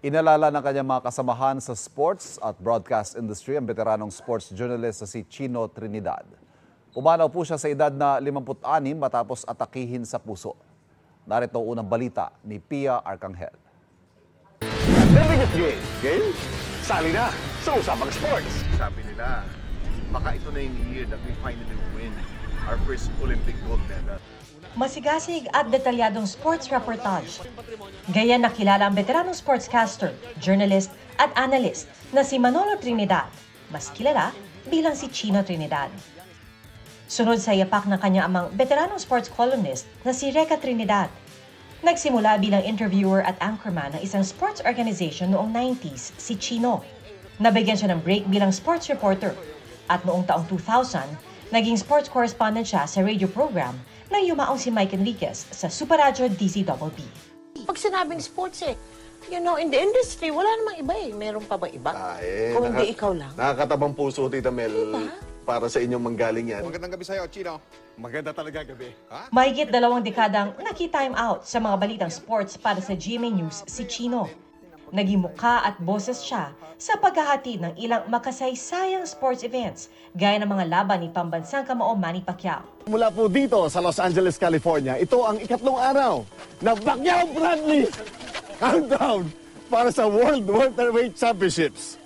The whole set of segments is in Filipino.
Inalala ng kanyang mga kasamahan sa sports at broadcast industry ang veteranong sports journalist na si Chino Trinidad. Pumanaw po siya sa edad na 56 matapos atakihin sa puso. Narito ang unang balita ni Pia Arcangel. The biggest game? Sali na sa Usapang Sports. Sabi nila, baka ito na yung year that we finally win our first Olympic gold medal. Masigasig at detalyadong sports reportage. Gaya nakilala ang veteranong sportscaster, journalist at analyst na si Manolo Trinidad, mas kilala bilang si Chino Trinidad. Sunod sa yapak ng kanyang amang veteranong sports columnist na si Reca Trinidad. Nagsimula bilang interviewer at anchorman ng isang sports organization noong 90s, si Chino. Nabigyan siya ng break bilang sports reporter at noong taong 2000, naging sports correspondent siya sa radio program nang yumaong si Mike Enriquez sa Super Radio DZBB. Pag sinabing sports in the industry, wala namang iba Meron pa ba iba? Kung hindi ikaw lang. Nakakatabang puso, Tita Mel. Diba? Para sa inyong manggaling yan. Magandang gabi sa'yo, Chino. Maganda talaga gabi. Ha? Mahigit 2 dekadang naki-time out sa mga balitang sports para sa GMA News si Chino. Naging mukha at boses siya sa paghahatid ng ilang makasaysayang sports events gaya ng mga laban ni pambansang kamao Manny Pacquiao. Mula po dito sa Los Angeles, California, ito ang ikatlong araw na Pacquiao Bradley Countdown para sa World Welterweight Championships.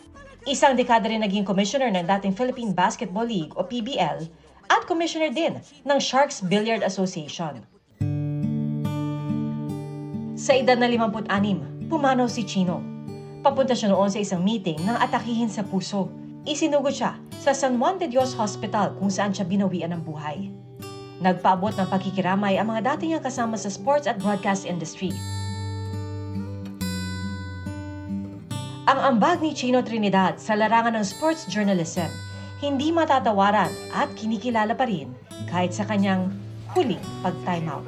Isang dekada rin naging commissioner ng dating Philippine Basketball League o PBL at commissioner din ng Sharks Billiard Association. Sa edad na 56, pumanaw si Chino. Papunta siya noon sa isang meeting nang atakihin sa puso. Isinugod siya sa San Juan de Dios Hospital kung saan siya binawian ng buhay. Nagpaabot ng pakikiramay ang mga dating niyang kasama sa sports at broadcast industry. Ang ambag ni Chino Trinidad sa larangan ng sports journalism, hindi matatawaran at kinikilala pa rin kahit sa kanyang huling pag-time out.